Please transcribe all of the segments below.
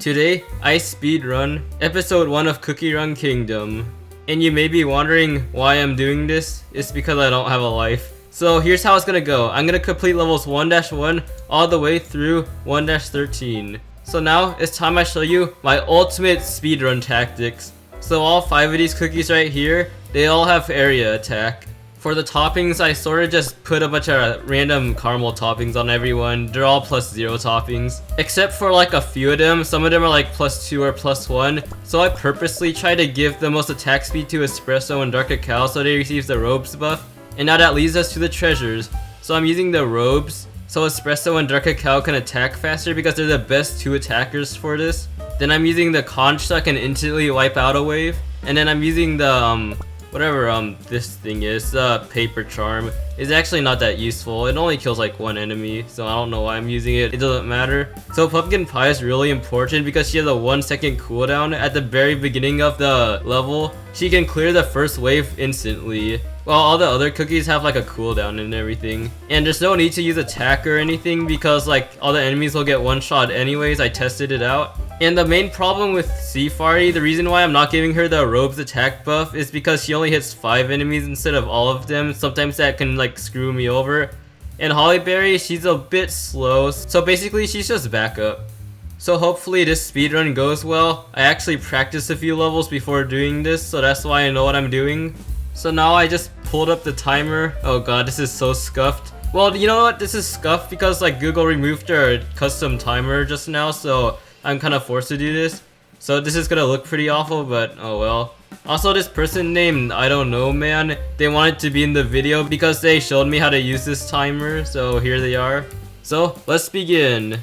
Today, I speedrun episode 1 of Cookie Run Kingdom. And you may be wondering why I'm doing this. It's because I don't have a life. So here's how it's gonna go. I'm gonna complete levels 1-1 all the way through 1-13. So now, it's time I show you my ultimate speedrun tactics. So all 5 of these cookies right here, they all have area attack. For the toppings, I sort of just put a bunch of random caramel toppings on everyone. They're all +0 toppings. Except for like a few of them. Some of them are like +2 or +1. So I purposely try to give the most attack speed to Espresso and Dark Cacao so they receive the robes buff. And now that leads us to the treasures. So I'm using the robes so Espresso and Dark Cacao can attack faster because they're the best 2 attackers for this. Then I'm using the conch so I can instantly wipe out a wave. And then I'm using the whatever this thing is, paper charm. Is actually not that useful. It only kills like 1 enemy, so I don't know why I'm using it. It doesn't matter. So pumpkin pie is really important because she has a 1-second cooldown at the very beginning of the level. She can clear the first wave instantly, while all the other cookies have like a cooldown and everything. And there's no need to use attack or anything because like all the enemies will get one shot anyways. I tested it out. And the main problem with Seafari, the reason why I'm not giving her the robes attack buff is because she only hits 5 enemies instead of all of them. Sometimes that can like screw me over. And Hollyberry, she's a bit slow, so basically she's just backup. So hopefully this speedrun goes well. I actually practiced a few levels before doing this, so that's why I know what I'm doing. So now I just pulled up the timer. Oh god, this is so scuffed. Well, you know what? This is scuffed because like Google removed their custom timer just now, so I'm kind of forced to do this. So this is gonna look pretty awful, but oh well. Also, this person named I don't know man, they wanted to be in the video because they showed me how to use this timer, so here they are. So let's begin.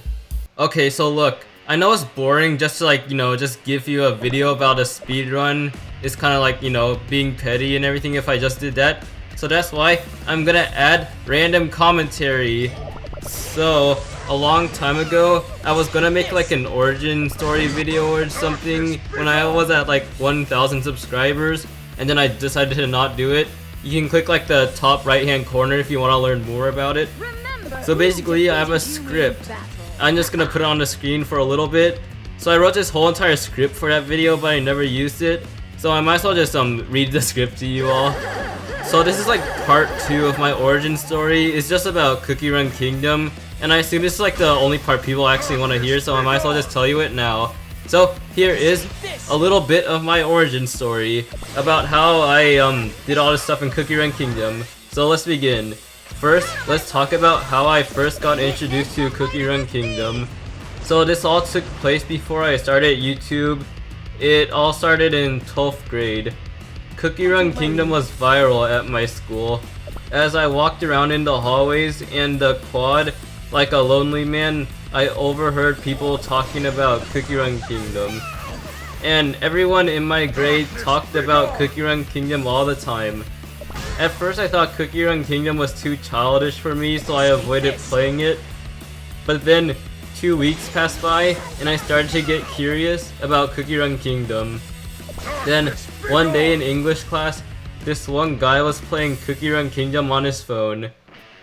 Okay, so look, I know it's boring just to like, you know, just give you a video about a speedrun. It's kind of like, you know, being petty and everything if I just did that. So that's why I'm gonna add random commentary. So a long time ago, I was gonna make like an origin story video or something when I was at like 1,000 subscribers, and then I decided to not do it. You can click like the top right hand corner if you want to learn more about it. So basically, I have a script. I'm just gonna put it on the screen for a little bit. So I wrote this whole entire script for that video, but I never used it. So I might as well just read the script to you all. So this is like part 2 of my origin story. It's just about Cookie Run Kingdom. And I assume this is like the only part people actually want to hear, so I might as well just tell you it now. So here is a little bit of my origin story about how I did all this stuff in Cookie Run Kingdom. So let's begin. First, let's talk about how I first got introduced to Cookie Run Kingdom. So this all took place before I started YouTube. It all started in 12th grade. Cookie Run Kingdom was viral at my school. As I walked around in the hallways and the quad like a lonely man, I overheard people talking about Cookie Run Kingdom. And everyone in my grade talked about Cookie Run Kingdom all the time. At first I thought Cookie Run Kingdom was too childish for me, so I avoided playing it. But then 2 weeks passed by and I started to get curious about Cookie Run Kingdom. Then one day in English class, this one guy was playing Cookie Run Kingdom on his phone.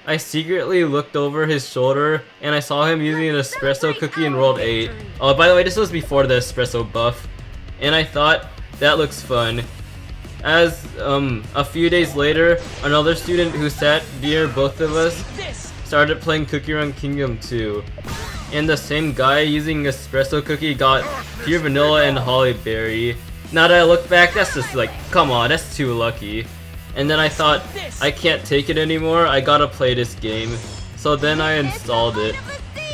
I secretly looked over his shoulder and I saw him using an espresso cookie in World 8. Oh, by the way, this was before the espresso buff. And I thought, that looks fun. As a few days later, another student who sat near both of us started playing Cookie Run Kingdom too. And the same guy using espresso cookie got pure vanilla and hollyberry. Now that I look back, that's just like, come on, that's too lucky. And then I thought, I can't take it anymore, I gotta play this game. So then I installed it.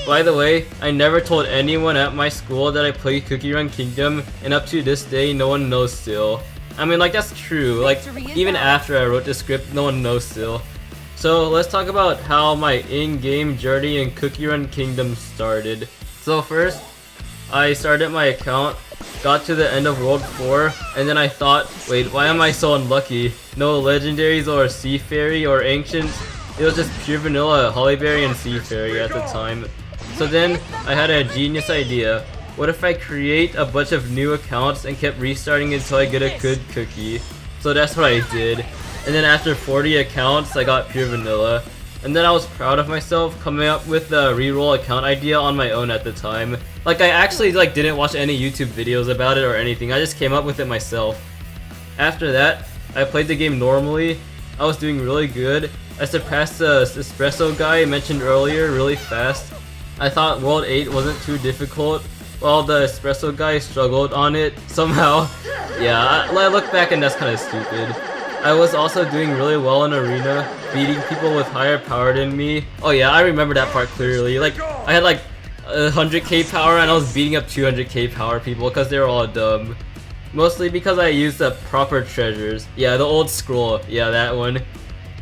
By the way, I never told anyone at my school that I played Cookie Run Kingdom, and up to this day, no one knows still. I mean, like, that's true. Like, even after I wrote the script, no one knows still. So let's talk about how my in-game journey in Cookie Run Kingdom started. So first, I started my account, got to the end of World 4, and then I thought, wait, why am I so unlucky? No legendaries or sea fairy or ancients. It was just pure vanilla, hollyberry and sea fairy at the time. So then I had a genius idea. What if I create a bunch of new accounts and kept restarting until I get a good cookie? So that's what I did. And then after 40 accounts, I got pure vanilla. And then I was proud of myself coming up with the reroll account idea on my own at the time. Like, I actually like didn't watch any YouTube videos about it or anything, I just came up with it myself. After that, I played the game normally. I was doing really good. I surpassed the espresso guy I mentioned earlier really fast. I thought World 8 wasn't too difficult, while the espresso guy struggled on it somehow. Yeah, I look back and that's kinda stupid. I was also doing really well in Arena, beating people with higher power than me. Oh yeah, I remember that part clearly. Like, I had like 100k power and I was beating up 200k power people because they were all dumb. Mostly because I used the proper treasures. Yeah, the old scroll. Yeah, that one.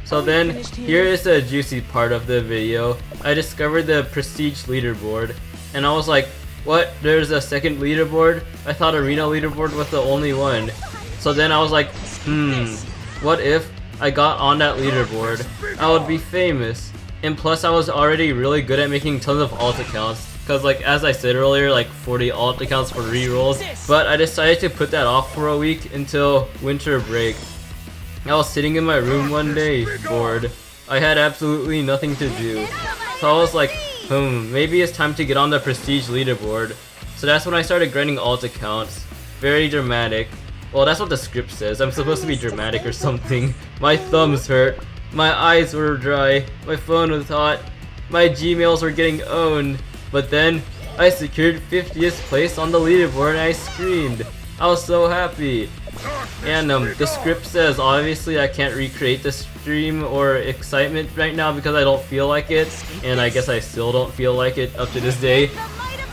So then, here is the juicy part of the video. I discovered the prestige leaderboard, and I was like, what? There's a second leaderboard? I thought Arena leaderboard was the only one. So then I was like, what if I got on that leaderboard? I would be famous. And plus I was already really good at making tons of alt accounts. Cause like as I said earlier, like 40 alt accounts for rerolls. But I decided to put that off for a week until winter break. I was sitting in my room one day, bored. I had absolutely nothing to do. So I was like, maybe it's time to get on the prestige leaderboard. So that's when I started grinding alt accounts. Very dramatic. Well, that's what the script says. I'm supposed to be dramatic or something. My thumbs hurt. My eyes were dry. My phone was hot. My Gmails were getting owned. But then, I secured 50th place on the leaderboard and I screamed. I was so happy. And the script says obviously I can't recreate the stream or excitement right now because I don't feel like it. And I guess I still don't feel like it up to this day.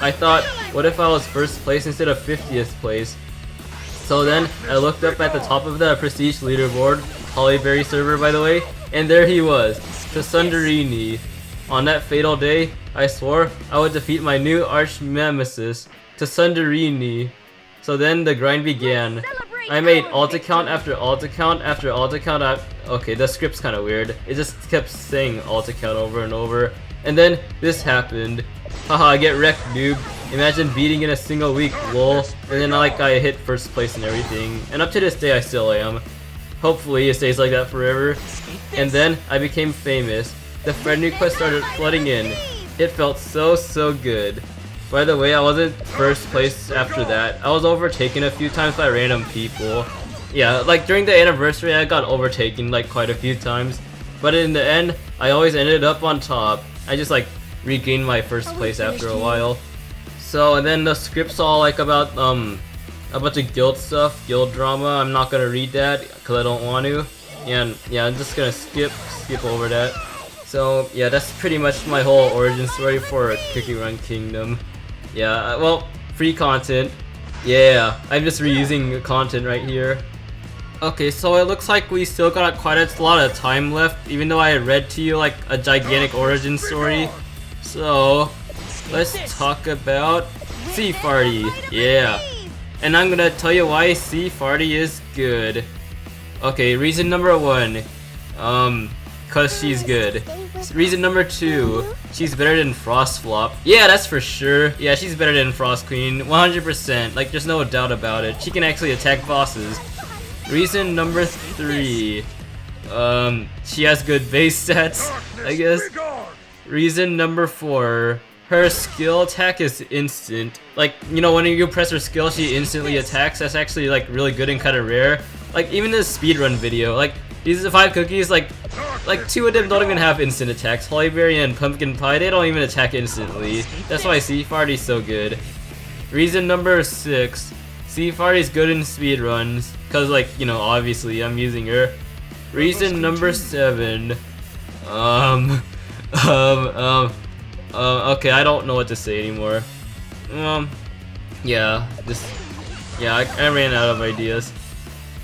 I thought, what if I was first place instead of 50th place? So then, I looked up at the top of the prestige leaderboard, Hollyberry server by the way, and there he was, Tsunderini. On that fatal day, I swore I would defeat my new arch nemesis, Tsunderini. So then the grind began. I made alt account after alt account after alt account. Okay, the script's kinda weird. It just kept saying alt account over and over. And then this happened. Haha, I get wrecked, noob. Imagine beating in a single week, lol. And then like I hit first place and everything. And up to this day I still am. Hopefully it stays like that forever. And then I became famous. The friend requests started flooding in. It felt so good. By the way, I wasn't first place after that. I was overtaken a few times by random people. Yeah, like during the anniversary I got overtaken like quite a few times. But in the end, I always ended up on top. I just like regained my first place after a while. So and then the script's all like about a bunch of guild stuff, guild drama. I'm not gonna read that because I don't want to. And yeah, I'm just gonna skip over that. So yeah, that's pretty much my whole origin story for Cookie Run Kingdom. Yeah, well, free content. Yeah, I'm just reusing content right here. Okay, so it looks like we still got quite a lot of time left, even though I read to you like a gigantic origin story. So, let's talk about Sea Farty. Yeah. And I'm gonna tell you why Sea Farty is good. Okay, reason number 1. Cause she's good. Reason number 2, she's better than Frostflop. Yeah, that's for sure. Yeah, she's better than Frost Queen, 100%. Like, there's no doubt about it. She can actually attack bosses. Reason number 3, she has good base stats, I guess. Reason number 4, her skill attack is instant. Like, you know, when you press her skill, she instantly attacks. That's actually like really good and kind of rare. Like, even in the speedrun video, like these 5 cookies, like 2 of them don't even have instant attacks. Hollyberry and Pumpkin Pie, they don't even attack instantly. That's why Sea Farty's so good. Reason number 6, Sea Farty's good in speedruns, cause like, you know, obviously I'm using her. Reason number 7, okay, I don't know what to say anymore. Yeah, I ran out of ideas.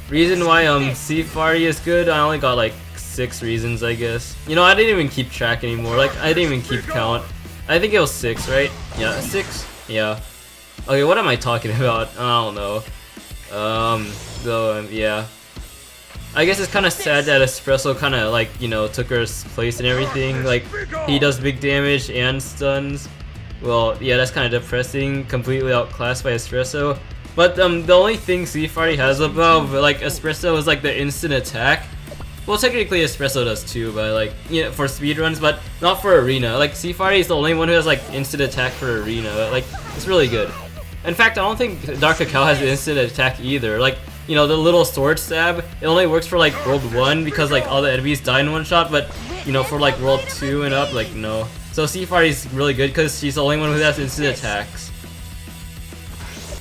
Reason why Sea Farty is good, I only got like 6 reasons, I guess. You know, I didn't even keep track anymore. Like, I didn't even keep count. I think it was 6, right? Yeah, 6? Yeah. Okay, what am I talking about? I don't know. Yeah. I guess it's kind of sad that Espresso kind of like, you know, took her place and everything. Like, he does big damage and stuns. Well, yeah, that's kind of depressing. Completely outclassed by Espresso. But the only thing Sea Farty has above like Espresso is like the instant attack. Well, technically Espresso does too, but like, you know, for speedruns, but not for arena. Like, Seafire is the only one who has like instant attack for arena. Like, it's really good. In fact, I don't think Dark Cacao has instant attack either. Like, you know, the little sword stab, it only works for like World 1 because like all the enemies die in one shot, but you know, for like World 2 and up, like no. So Seafire is really good because she's the only one who has instant attacks.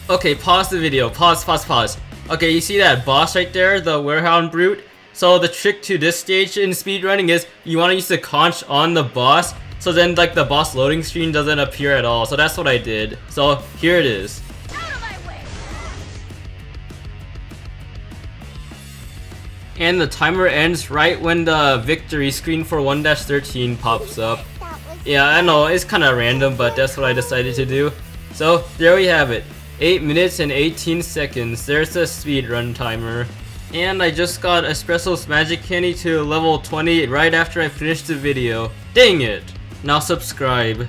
Okay, pause the video. Pause. Okay, you see that boss right there, the Werehound Brute? So the trick to this stage in speedrunning is you want to use the conch on the boss, so then like the boss loading screen doesn't appear at all. So that's what I did. So here it is. And the timer ends right when the victory screen for 1-13 pops up. Yeah, I know, it's kinda random, but that's what I decided to do. So, there we have it. 8 minutes and 18 seconds. There's the speedrun timer. And I just got Espresso's magic candy to level 20 right after I finished the video. Dang it! Now subscribe.